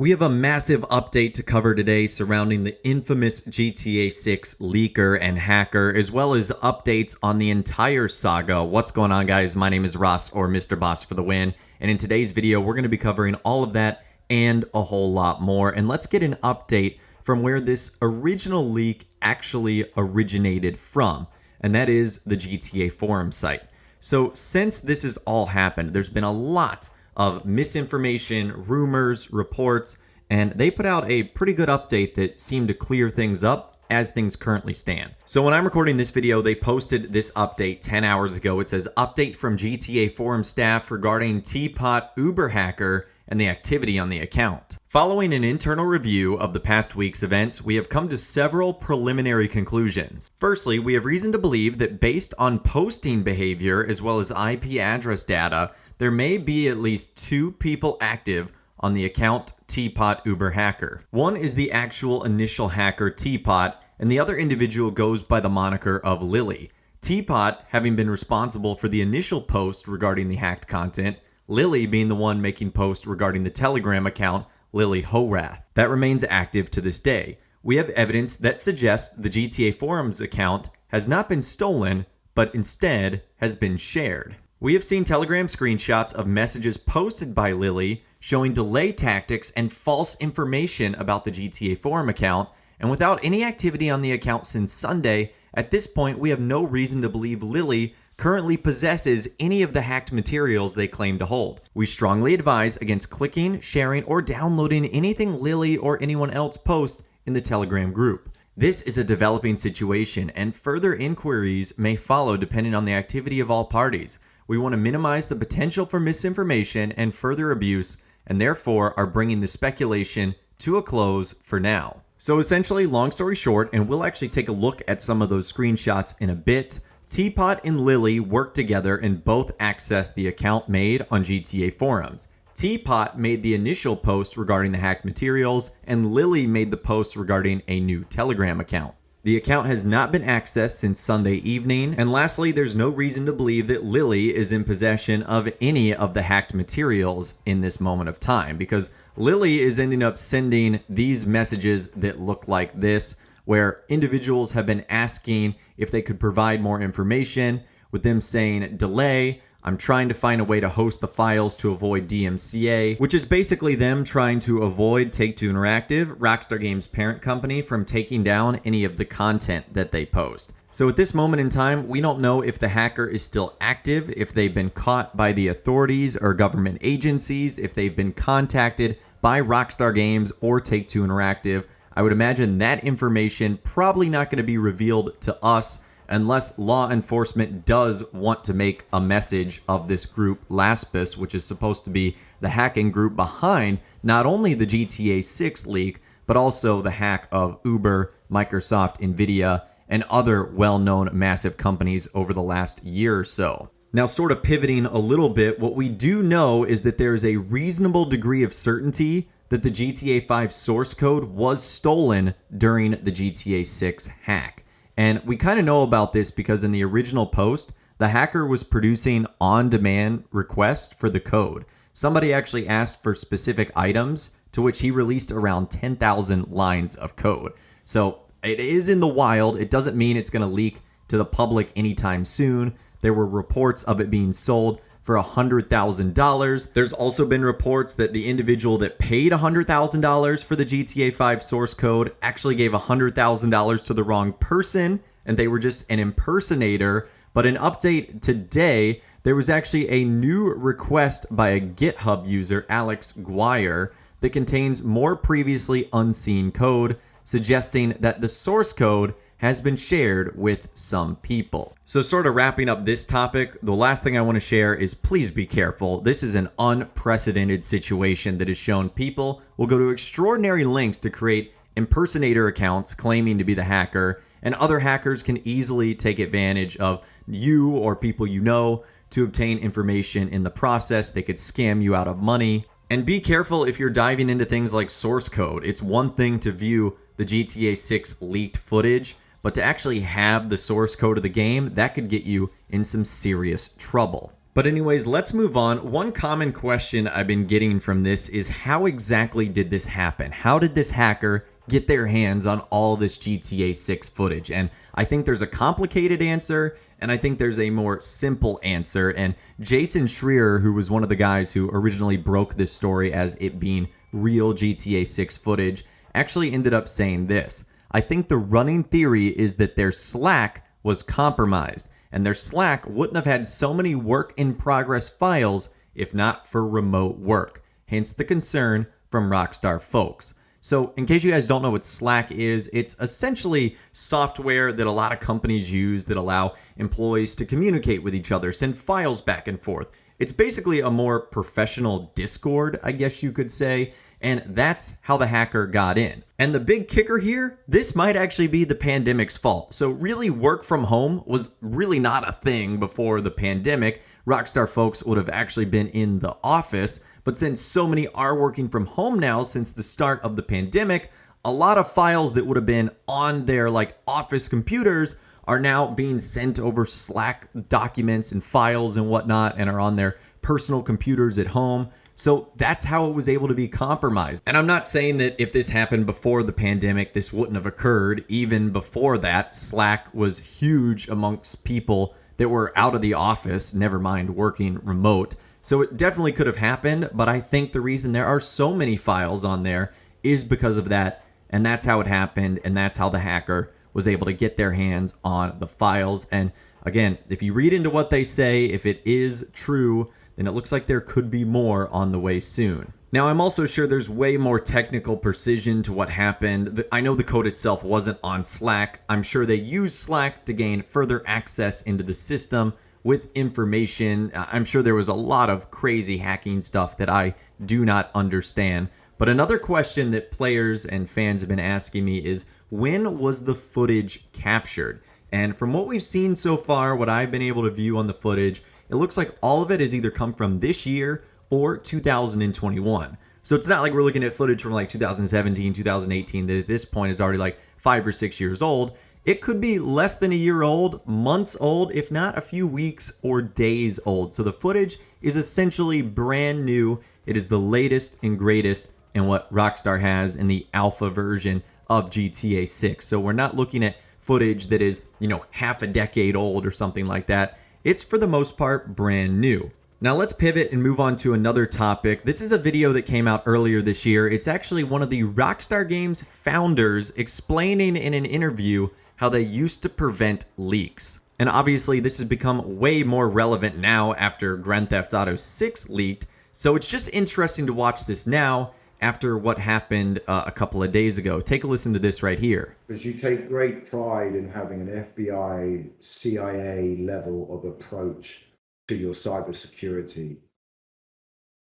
We have a massive update to cover today surrounding the infamous GTA 6 leaker and hacker, as well as updates on the entire saga. What's going on, guys? My name is Ross, or Mr. Boss for the win, and in today's video, we're going to be covering all of that and a whole lot more. And let's get an update from where this original leak actually originated from, and that is the GTA forum site. So since this has all happened, there's been a lot of misinformation, rumors, reports, and they put out a pretty good update that seemed to clear things up as things currently stand. So when I'm recording this video, they posted this update 10 hours ago. It says, update from GTA forum staff regarding Teapot Uber hacker and the activity on the account. Following an internal review of the past week's events, we have come to several preliminary conclusions. Firstly, we have reason to believe that based on posting behavior as well as IP address data, there may be at least two people active on the account Teapot Uber hacker. One is the actual initial hacker Teapot, and the other individual goes by the moniker of Lily. Teapot having been responsible for the initial post regarding the hacked content, Lily being the one making posts regarding the Telegram account Lily Horath. That remains active to this day. We have evidence that suggests the GTA forums account has not been stolen, but instead has been shared. We have seen Telegram screenshots of messages posted by Lily showing delay tactics and false information about the GTA forum account, and without any activity on the account since Sunday, at this point we have no reason to believe Lily currently possesses any of the hacked materials they claim to hold. We strongly advise against clicking, sharing, or downloading anything Lily or anyone else posts in the Telegram group. This is a developing situation, and further inquiries may follow depending on the activity of all parties. We want to minimize the potential for misinformation and further abuse, and therefore are bringing the speculation to a close for now. So essentially, long story short, and we'll actually take a look at some of those screenshots in a bit, Teapot and Lily worked together and both accessed the account made on GTA forums. Teapot made the initial post regarding the hacked materials, and Lily made the post regarding a new Telegram account. The account has not been accessed since Sunday evening, and lastly, there's no reason to believe that Lily is in possession of any of the hacked materials in this moment of time, because Lily is ending up sending these messages that look like this, where individuals have been asking if they could provide more information, with them saying, delay, I'm trying to find a way to host the files to avoid DMCA, which is basically them trying to avoid Take-Two Interactive, Rockstar Games' parent company, from taking down any of the content that they post. So at this moment in time, we don't know if the hacker is still active, if they've been caught by the authorities or government agencies, if they've been contacted by Rockstar Games or Take-Two Interactive. I would imagine that information probably not going to be revealed to us unless law enforcement does want to make a message of this group, Laspis, which is supposed to be the hacking group behind not only the GTA 6 leak, but also the hack of Uber, Microsoft, Nvidia, and other well-known massive companies over the last year or so. Now, sort of pivoting a little bit, what we do know is that there is a reasonable degree of certainty that the GTA 5 source code was stolen during the GTA 6 hack. And we kind of know about this because in the original post, the hacker was producing on-demand requests for the code. Somebody actually asked for specific items, to which he released around 10,000 lines of code. So it is in the wild. It doesn't mean it's going to leak to the public anytime soon. There were reports of it being sold for $100,000. There's also been reports that the individual that paid $100,000 for the GTA 5 source code actually gave $100,000 to the wrong person, and they were just an impersonator. But an update today, there was actually a new request by a GitHub user, Alex Guire, that contains more previously unseen code, suggesting that the source code has been shared with some people. So sort of wrapping up this topic, the last thing I want to share is please be careful. This is an unprecedented situation that has shown people will go to extraordinary lengths to create impersonator accounts claiming to be the hacker, and other hackers can easily take advantage of you or people you know to obtain information in the process. They could scam you out of money. And be careful if you're diving into things like source code. It's one thing to view the GTA 6 leaked footage, but to actually have the source code of the game, that could get you in some serious trouble. But anyways, let's move on. One common question I've been getting from this is how exactly did this happen? How did this hacker get their hands on all this GTA 6 footage? And I think there's a complicated answer, and I think there's a more simple answer. And Jason Schreier, who was one of the guys who originally broke this story as it being real GTA 6 footage, actually ended up saying this. I think the running theory is that their Slack was compromised, and their Slack wouldn't have had so many work in progress files if not for remote work. Hence the concern from Rockstar folks. So in case you guys don't know what Slack is, it's essentially software that a lot of companies use that allow employees to communicate with each other, send files back and forth. It's basically a more professional Discord, I guess you could say, and that's how the hacker got in. And the big kicker here, this might actually be the pandemic's fault. So really, work from home was really not a thing before the pandemic. Rockstar folks would have actually been in the office, but since so many are working from home now since the start of the pandemic, a lot of files that would have been on their office computers are now being sent over Slack documents and files and whatnot, and are on their personal computers at home. So that's how it was able to be compromised. And I'm not saying that if this happened before the pandemic, this wouldn't have occurred. Even before that, Slack was huge amongst people that were out of the office, never mind working remote. So it definitely could have happened, but I think the reason there are so many files on there is because of that, and that's how it happened, and that's how the hacker was able to get their hands on the files. And again, if you read into what they say, if it is true, then it looks like there could be more on the way soon. Now, I'm also sure there's way more technical precision to what happened. I know the code itself wasn't on Slack. I'm sure they used Slack to gain further access into the system with information. I'm sure there was a lot of crazy hacking stuff that I do not understand. But another question that players and fans have been asking me is, when was the footage captured? And from what we've seen so far, what I've been able to view on the footage, it looks like all of it has either come from this year or 2021. So it's not like we're looking at footage from 2017, 2018 that at this point is already 5 or 6 years old. It could be less than a year old, months old, if not a few weeks or days old. So the footage is essentially brand new. It is the latest and greatest in what Rockstar has in the alpha version of GTA 6. So we're not looking at footage that is, half a decade old or something like that. It's for the most part brand new. Now let's pivot and move on to another topic. This is a video that came out earlier this year. It's actually one of the Rockstar Games founders explaining in an interview how they used to prevent leaks. And obviously this has become way more relevant now after Grand Theft Auto 6 leaked. So it's just interesting to watch this now after what happened a couple of days ago. Take a listen to this right here. Because you take great pride in having an FBI, CIA level of approach to your cybersecurity,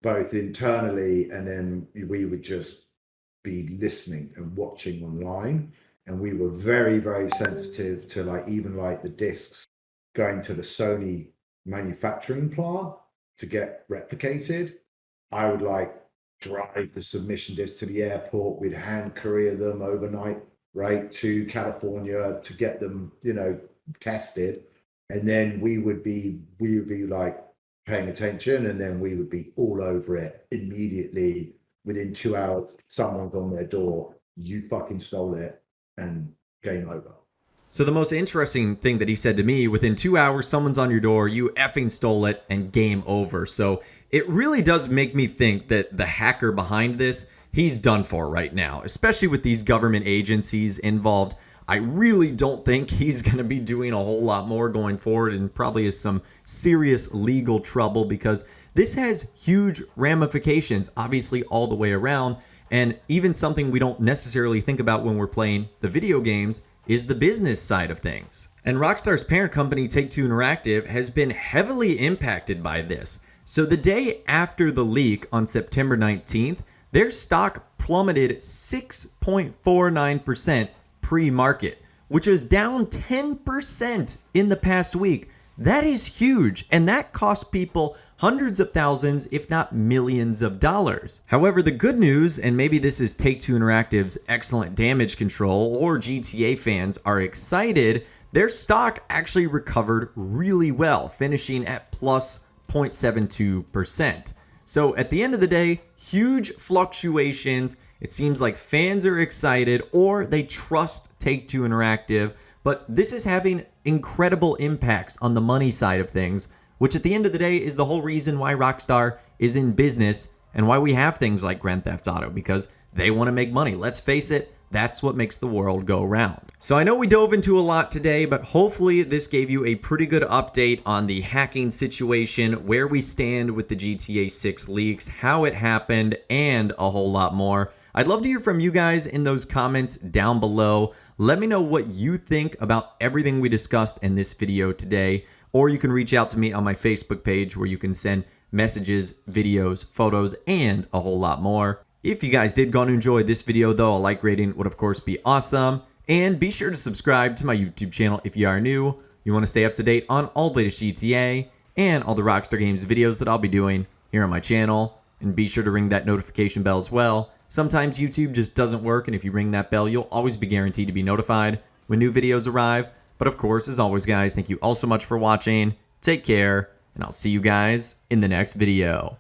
both internally, and then we would just be listening and watching online. And we were very, very sensitive to even the discs going to the Sony manufacturing plant to get replicated. I would drive the submission disc to the airport. We'd hand courier them overnight, right, to California to get them, tested. And then we would be paying attention, and then we would be all over it immediately. Within 2 hours, someone's on their door. You fucking stole it, and game over. So the most interesting thing that he said to me, within 2 hours, someone's on your door, you effing stole it, and game over. So it really does make me think that the hacker behind this, he's done for right now, especially with these government agencies involved. I really don't think he's going to be doing a whole lot more going forward, and probably is some serious legal trouble, because this has huge ramifications, obviously all the way around. And even something we don't necessarily think about when we're playing the video games is the business side of things. And Rockstar's parent company, Take-Two Interactive, has been heavily impacted by this. So the day after the leak on September 19th, their stock plummeted 6.49% pre-market, which is down 10% in the past week. That is huge, and that costs people hundreds of thousands, if not millions of dollars. However, the good news, and maybe this is Take-Two Interactive's excellent damage control, or GTA fans are excited, their stock actually recovered really well, finishing at plus 0.72%. So at the end of the day, huge fluctuations. It seems like fans are excited or they trust Take-Two Interactive, but this is having incredible impacts on the money side of things, which at the end of the day is the whole reason why Rockstar is in business and why we have things like Grand Theft Auto, because they want to make money. Let's face it, that's what makes the world go round. So I know we dove into a lot today, but hopefully this gave you a pretty good update on the hacking situation, where we stand with the GTA 6 leaks, how it happened, and a whole lot more. I'd love to hear from you guys in those comments down below. Let me know what you think about everything we discussed in this video today, or you can reach out to me on my Facebook page where you can send messages, videos, photos, and a whole lot more. If you guys did go and enjoy this video though, a like rating would of course be awesome. And be sure to subscribe to my YouTube channel if you are new. You want to stay up to date on all the latest GTA and all the Rockstar Games videos that I'll be doing here on my channel. And be sure to ring that notification bell as well. Sometimes YouTube just doesn't work, and if you ring that bell, you'll always be guaranteed to be notified when new videos arrive. But of course, as always guys, thank you all so much for watching. Take care, and I'll see you guys in the next video.